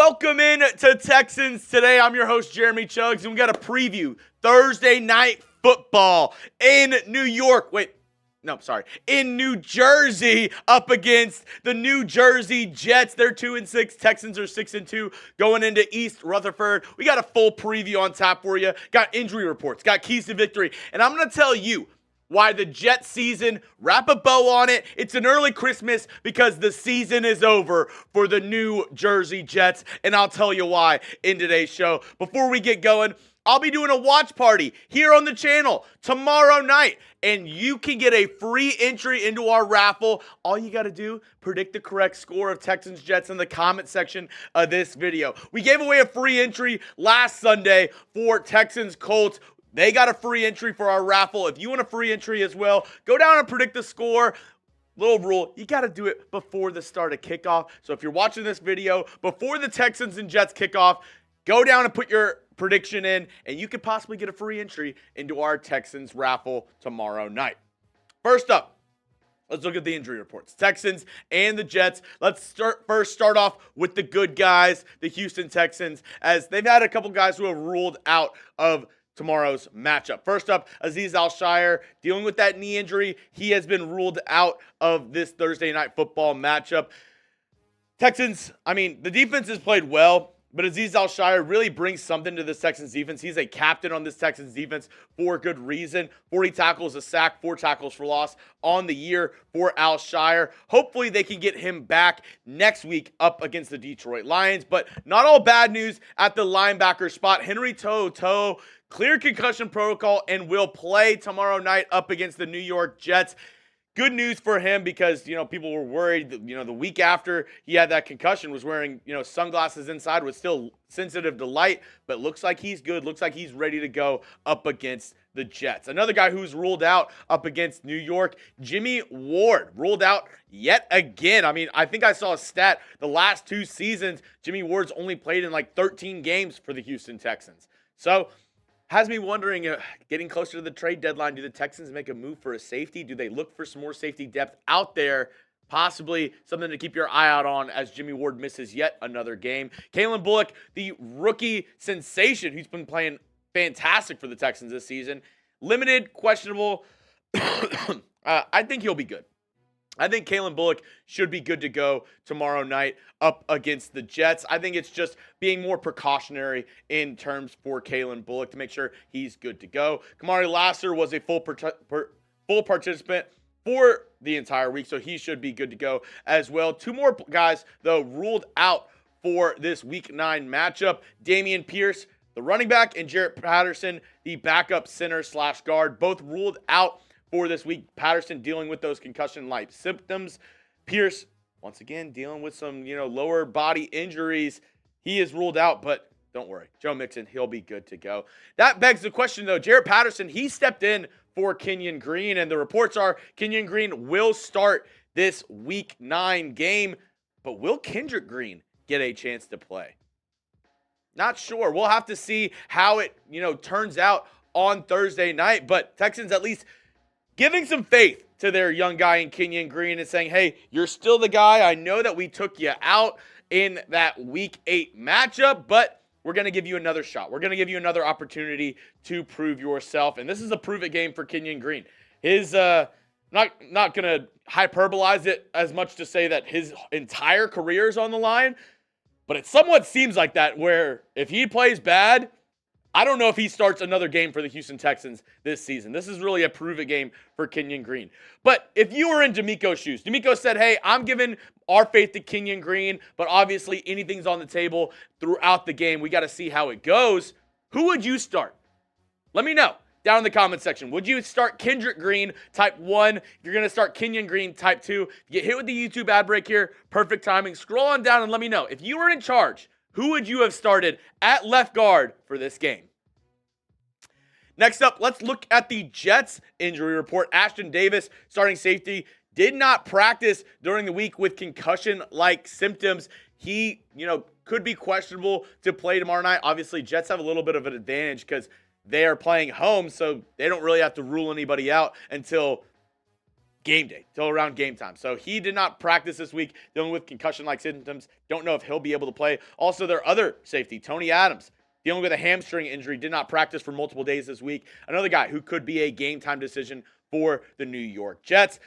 Welcome in to Texans Today. I'm your host, Jeremy Chuggs, and we got a preview Thursday night football in New York. In New Jersey up against the New Jersey Jets. They're 2-6. Texans are 6-2 going into East Rutherford. We got a full preview on tap for you. Got injury reports, got keys to victory, and I'm going to tell you why the Jets season, wrap a bow on it. It's an early Christmas because the season is over for the New Jersey Jets, and I'll tell you why in today's show. Before we get going, I'll be doing a watch party here on the channel tomorrow night, and you can get a free entry into our raffle. All you got to do, predict the correct score of Texans Jets in the comment section of this video. We gave away a free entry last Sunday for Texans Colts. They got a free entry for our raffle. If you want a free entry as well, go down and predict the score. Little rule, you got to do it before the start of kickoff. So if you're watching this video before the Texans and Jets kickoff, go down and put your prediction in, and you could possibly get a free entry into our Texans raffle tomorrow night. First up, let's look at the injury reports. Texans and the Jets. Let's start off with the good guys, the Houston Texans, as they've had a couple guys who have ruled out of tomorrow's matchup. First up, Azeez Al-Shaair dealing with that knee injury. He has been ruled out of this Thursday night football matchup. Texans, the defense has played well, but Azeez Al-Shaair really brings something to this Texans defense. He's a captain on this Texans defense for good reason. 40 tackles, a sack, 4 tackles for loss on the year for Al-Shaair. Hopefully they can get him back next week up against the Detroit Lions, but not all bad news at the linebacker spot. Henry To'o cleared concussion protocol and will play tomorrow night up against the New York Jets. Good news for him because, people were worried that, the week after he had that concussion was wearing, sunglasses inside, was still sensitive to light, but looks like he's good. Looks like he's ready to go up against the Jets. Another guy who's ruled out up against New York, Jimmie Ward, ruled out yet again. I think I saw a stat the last 2 seasons, Jimmie Ward's only played in like 13 games for the Houston Texans. So, has me wondering, getting closer to the trade deadline, do the Texans make a move for a safety? Do they look for some more safety depth out there? Possibly something to keep your eye out on as Jimmie Ward misses yet another game. Calen Bullock, the rookie sensation who's been playing fantastic for the Texans this season. Limited, questionable. I think he'll be good. I think Calen Bullock should be good to go tomorrow night up against the Jets. I think it's just being more precautionary in terms for Calen Bullock to make sure he's good to go. Kamari Lassiter was a full participant for the entire week, so he should be good to go as well. 2 more guys, though, ruled out for this Week 9 matchup. Dameon Pierce, the running back, and Jarrett Patterson, the backup center/guard, both ruled out for this week. Patterson dealing with those concussion-like symptoms. Pierce, once again, dealing with some, lower body injuries. He is ruled out, but don't worry. Joe Mixon, he'll be good to go. That begs the question, though. Jarrett Patterson, he stepped in for Kenyon Green, and the reports are Kenyon Green will start this Week 9 game, but will Kendrick Green get a chance to play? Not sure. We'll have to see how it, turns out on Thursday night, but Texans at least giving some faith to their young guy in Kenyon Green and saying, hey, you're still the guy. I know that we took you out in that Week 8 matchup, but we're going to give you another shot. We're going to give you another opportunity to prove yourself. And this is a prove-it game for Kenyon Green. His, not going to hyperbolize it as much to say that his entire career is on the line, but it somewhat seems like that, where if he plays bad, I don't know if he starts another game for the Houston Texans this season. This is really a prove-it game for Kenyon Green. But if you were in D'Amico's shoes, D'Amico said, hey, I'm giving our faith to Kenyon Green, but obviously anything's on the table throughout the game. We got to see how it goes. Who would you start? Let me know down in the comment section. Would you start Kendrick Green, type 1? If you're going to start Kenyon Green, type 2. If you get hit with the YouTube ad break here, perfect timing. Scroll on down and let me know. If you were in charge, who would you have started at left guard for this game? Next up, let's look at the Jets injury report. Ashtyn Davis, starting safety, did not practice during the week with concussion-like symptoms. He, could be questionable to play tomorrow night. Obviously, Jets have a little bit of an advantage because they are playing home, so they don't really have to rule anybody out until game day, till around game time. So he did not practice this week, dealing with concussion-like symptoms. Don't know if he'll be able to play. Also, their other safety, Tony Adams, dealing with a hamstring injury, did not practice for multiple days this week. Another guy who could be a game-time decision for the New York Jets.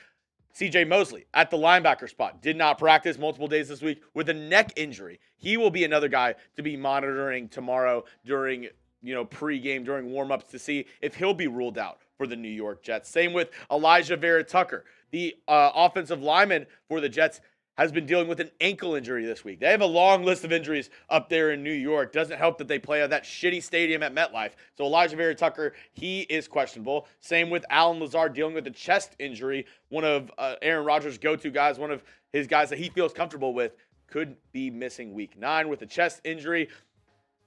CJ Mosley at the linebacker spot did not practice multiple days this week with a neck injury. He will be another guy to be monitoring tomorrow during, pregame, during warmups to see if he'll be ruled out for the New York Jets. Same with Alijah Vera-Tucker. The offensive lineman for the Jets has been dealing with an ankle injury this week. They have a long list of injuries up there in New York. Doesn't help that they play at that shitty stadium at MetLife. So Alijah Vera-Tucker, he is questionable. Same with Allen Lazard dealing with a chest injury. One of Aaron Rodgers' go-to guys, one of his guys that he feels comfortable with, could be missing week 9 with a chest injury.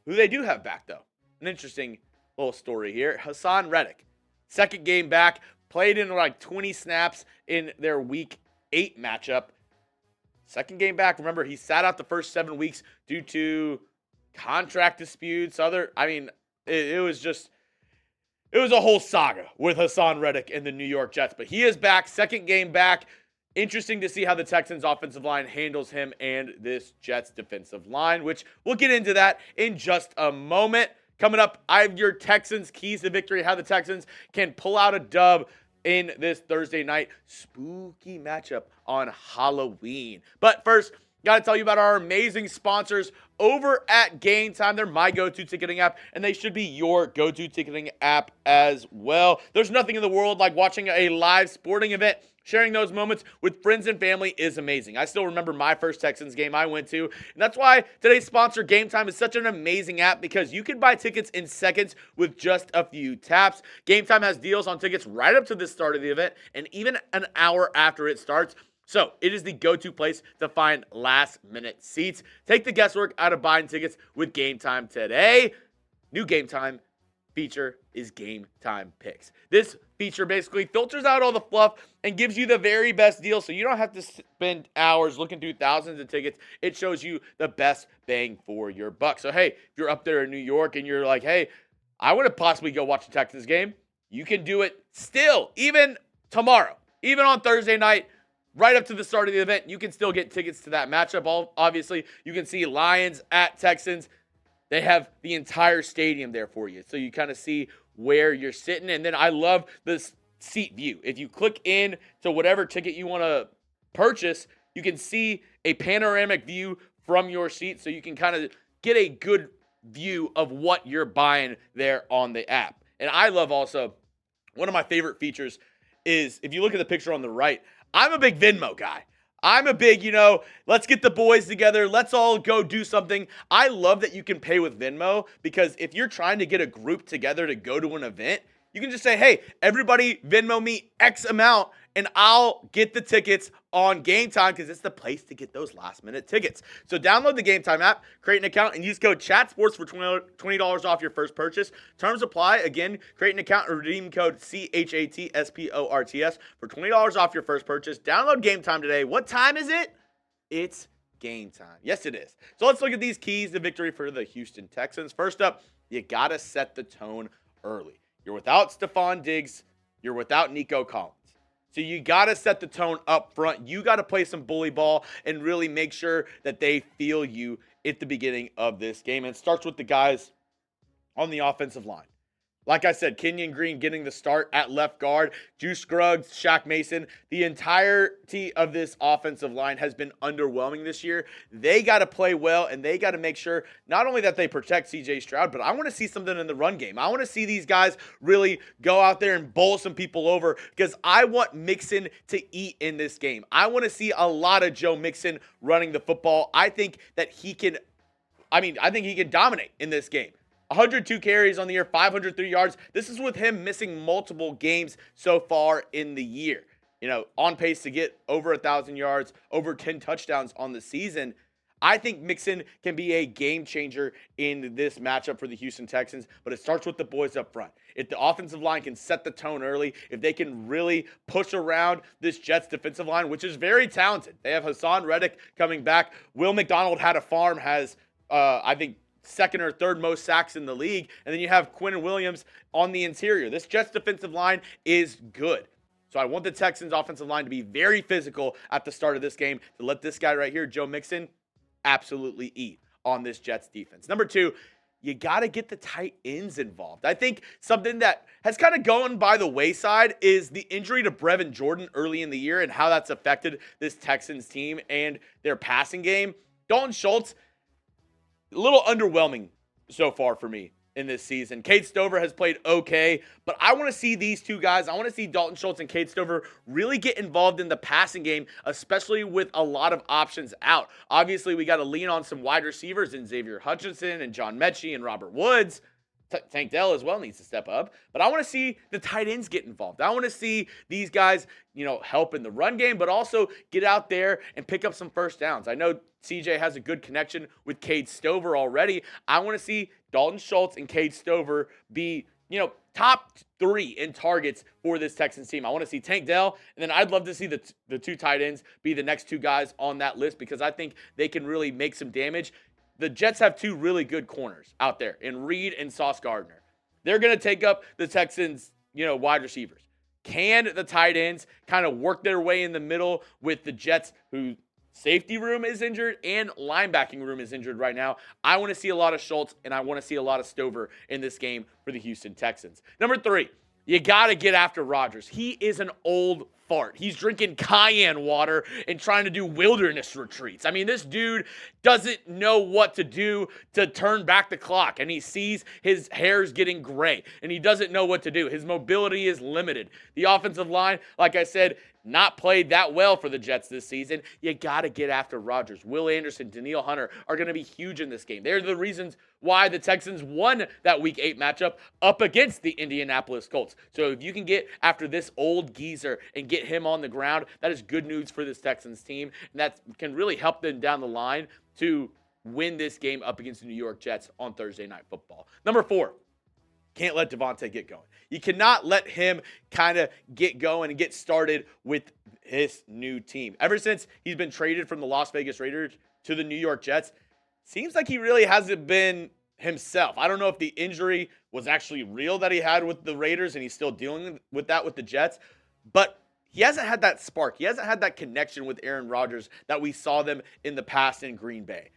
Who they do have back, though. An interesting little story here. Haason Reddick, second game back, played in like 20 snaps in their week 8 matchup. Second game back, remember, he sat out the first 7 weeks due to contract disputes. It was a whole saga with Haason Reddick and the New York Jets. But he is back, second game back. Interesting to see how the Texans offensive line handles him and this Jets defensive line, which we'll get into that in just a moment. Coming up, I have your Texans keys to victory, how the Texans can pull out a dub in this Thursday night spooky matchup on Halloween. But first, got to tell you about our amazing sponsors over at Game Time. They're my go-to ticketing app, and they should be your go-to ticketing app as well. There's nothing in the world like watching a live sporting event. Sharing those moments with friends and family is amazing. I still remember my first Texans game I went to, and that's why today's sponsor, Game Time, is such an amazing app because you can buy tickets in seconds with just a few taps. Game Time has deals on tickets right up to the start of the event and even an hour after it starts. So it is the go-to place to find last-minute seats. Take the guesswork out of buying tickets with Game Time today. New Game Time feature is Game Time Picks. This feature basically filters out all the fluff and gives you the very best deal so you don't have to spend hours looking through thousands of tickets. It shows you the best bang for your buck. So, hey, if you're up there in New York and you're like, hey, I want to possibly go watch the Texans game, you can do it still, even tomorrow, even on Thursday night, right up to the start of the event. You can still get tickets to that matchup. Obviously, you can see Lions at Texans. They have the entire stadium there for you, so you kind of see where you're sitting. And then I love this seat view. If you click in to whatever ticket you want to purchase, you can see a panoramic view from your seat, so you can kind of get a good view of what you're buying there on the app. And I love also, one of my favorite features is, if you look at the picture on the right, I'm a big Venmo guy. I'm a big, let's get the boys together. Let's all go do something. I love that you can pay with Venmo because if you're trying to get a group together to go to an event, you can just say, hey, everybody Venmo me X amount and I'll get the tickets on Game Time because it's the place to get those last-minute tickets. So download the Game Time app, create an account, and use code CHATSPORTS for $20 off your first purchase. Terms apply. Again, create an account and redeem code CHATSPORTS for $20 off your first purchase. Download Game Time today. What time is it? It's game time. Yes, it is. So let's look at these keys to victory for the Houston Texans. First up, you got to set the tone early. You're without Stefon Diggs. You're without Nico Collins. So you got to set the tone up front. You got to play some bully ball and really make sure that they feel you at the beginning of this game. And it starts with the guys on the offensive line. Like I said, Kenyon Green getting the start at left guard. Juice Scruggs, Shaq Mason. The entirety of this offensive line has been underwhelming this year. They got to play well, and they got to make sure not only that they protect CJ Stroud, but I want to see something in the run game. I want to see these guys really go out there and bowl some people over because I want Mixon to eat in this game. I want to see a lot of Joe Mixon running the football. I think he can dominate in this game. 102 carries on the year, 503 yards. This is with him missing multiple games so far in the year. On pace to get over 1,000 yards, over 10 touchdowns on the season. I think Mixon can be a game changer in this matchup for the Houston Texans, but it starts with the boys up front. If the offensive line can set the tone early, if they can really push around this Jets defensive line, which is very talented. They have Haason Reddick coming back. Will McDonald has, I think, second or third most sacks in the league. And then you have Quinn Williams on the interior. This Jets defensive line is good. So I want the Texans offensive line to be very physical at the start of this game to let this guy right here, Joe Mixon, absolutely eat on this Jets defense. Number 2, you got to get the tight ends involved. I think something that has kind of gone by the wayside is the injury to Brevin Jordan early in the year and how that's affected this Texans team and their passing game. Dalton Schultz, a little underwhelming so far for me in this season. Cade Stover has played okay, but I want to see these two guys. I want to see Dalton Schultz and Cade Stover really get involved in the passing game, especially with a lot of options out. Obviously, we got to lean on some wide receivers in Xavier Hutchinson and John Mechie and Robert Woods. Tank Dell as well needs to step up. But I want to see the tight ends get involved. I want to see these guys, help in the run game, but also get out there and pick up some first downs. I know CJ has a good connection with Cade Stover already. I want to see Dalton Schultz and Cade Stover be, top 3 in targets for this Texans team. I want to see Tank Dell, and then I'd love to see the 2 tight ends be the next 2 guys on that list because I think they can really make some damage. The Jets have 2 really good corners out there in Reed and Sauce Gardner. They're going to take up the Texans, wide receivers. Can the tight ends kind of work their way in the middle with the Jets, who safety room is injured and linebacking room is injured right now? I want to see a lot of Schultz and I want to see a lot of Stover in this game for the Houston Texans. Number 3, you got to get after Rodgers. He is an old fart. He's drinking cayenne water and trying to do wilderness retreats. I mean, this dude doesn't know what to do to turn back the clock, and he sees his hair's getting gray, and he doesn't know what to do. His mobility is limited. The offensive line, like I said, not played that well for the Jets this season. You got to get after Rodgers. Will Anderson, Danielle Hunter are going to be huge in this game. They're the reasons why the Texans won that Week 8 matchup up against the Indianapolis Colts. So if you can get after this old geezer and get him on the ground, that is good news for this Texans team, and that can really help them down the line to win this game up against the New York Jets on Thursday Night Football. Number 4, can't let Devonte get going. You cannot let him kind of get going and get started with his new team. Ever since he's been traded from the Las Vegas Raiders to the New York Jets, seems like he really hasn't been himself. I don't know if the injury was actually real that he had with the Raiders and he's still dealing with that with the Jets, but he hasn't had that spark. He hasn't had that connection with Aaron Rodgers that we saw them in the past in Green Bay.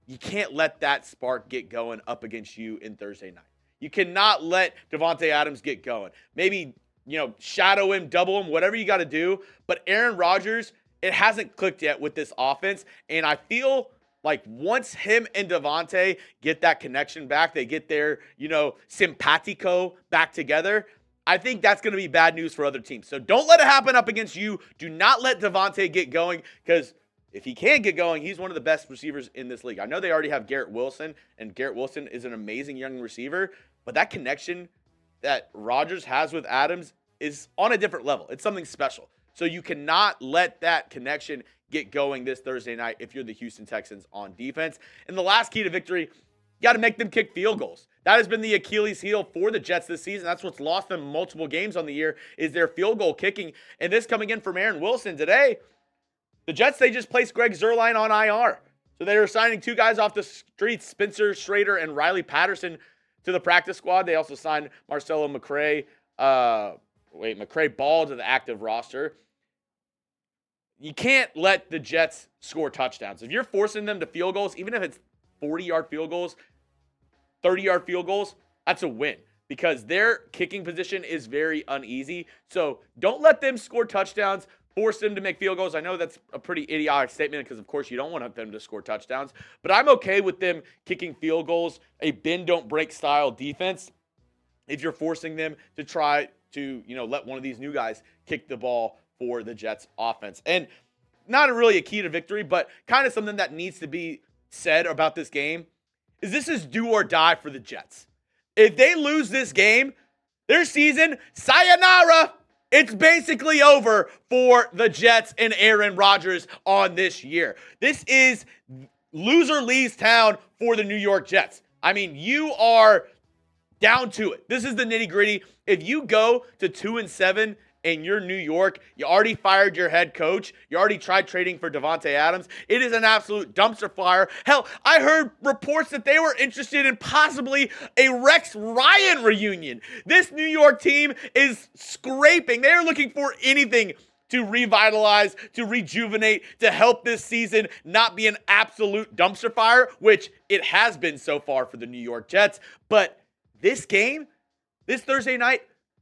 You can't let that spark get going up against you in Thursday night. You cannot let Devonte Adams get going. Maybe, shadow him, double him, whatever you got to do. But Aaron Rodgers, it hasn't clicked yet with this offense. And I feel like once him and Devonte get that connection back, they get their, simpatico back together, I think that's going to be bad news for other teams. So don't let it happen up against you. Do not let Devonte get going, because if he can get going, he's one of the best receivers in this league. I know they already have Garrett Wilson, and Garrett Wilson is an amazing young receiver, but that connection that Rodgers has with Adams is on a different level. It's something special. So you cannot let that connection get going this Thursday night if you're the Houston Texans on defense. And the last key to victory, you got to make them kick field goals. That has been the Achilles heel for the Jets this season. That's what's lost them multiple games on the year, is their field goal kicking. And this coming in from Aaron Wilson today, the Jets, they just placed Greg Zuerlein on IR. So they are signing 2 guys off the streets, Spencer Schrader and Riley Patterson, to the practice squad. They also signed Marcelo McCray Ball to the active roster. You can't let the Jets score touchdowns. If you're forcing them to field goals, even if it's 40-yard field goals, 30-yard field goals, that's a win, because their kicking position is very uneasy. So don't let them score touchdowns. Force them to make field goals. I know that's a pretty idiotic statement, because, of course, you don't want them to score touchdowns. But I'm okay with them kicking field goals, a bend-don't-break style defense, if you're forcing them to try to, let one of these new guys kick the ball for the Jets offense. And not really a key to victory, but kind of something that needs to be said about this game is this is do or die for the Jets. If they lose this game, their season, sayonara. It's basically over for the Jets and Aaron Rodgers on this year. This is loser leaves town for the New York Jets. I mean, you are down to it. This is the nitty-gritty. If you go to 2-7 and you're New York, you already fired your head coach, you already tried trading for Devonte Adams. It is an absolute dumpster fire. Hell, I heard reports that they were interested in possibly a Rex Ryan reunion. This New York team is scraping. They are looking for anything to revitalize, to rejuvenate, to help this season not be an absolute dumpster fire, which it has been so far for the New York Jets. But this game, this Thursday night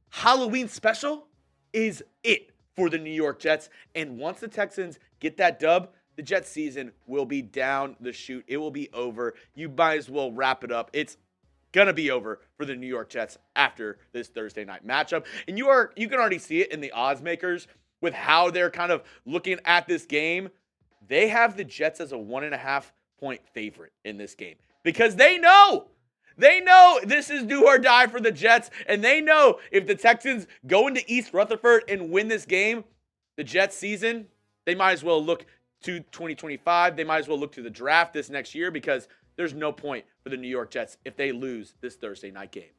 Halloween special, is it for the New York Jets. And once the Texans get that dub, the Jets season will be down the chute. It will be over. You might as well wrap it up. It's going to be over for the New York Jets after this Thursday night matchup. And you can already see it in the odds makers with how they're kind of looking at this game. They have the Jets as a 1.5 point favorite in this game because they know this is do or die for the Jets, and they know if the Texans go into East Rutherford and win this game, the Jets season, they might as well look to 2025. They might as well look to the draft this next year because there's no point for the New York Jets if they lose this Thursday night game.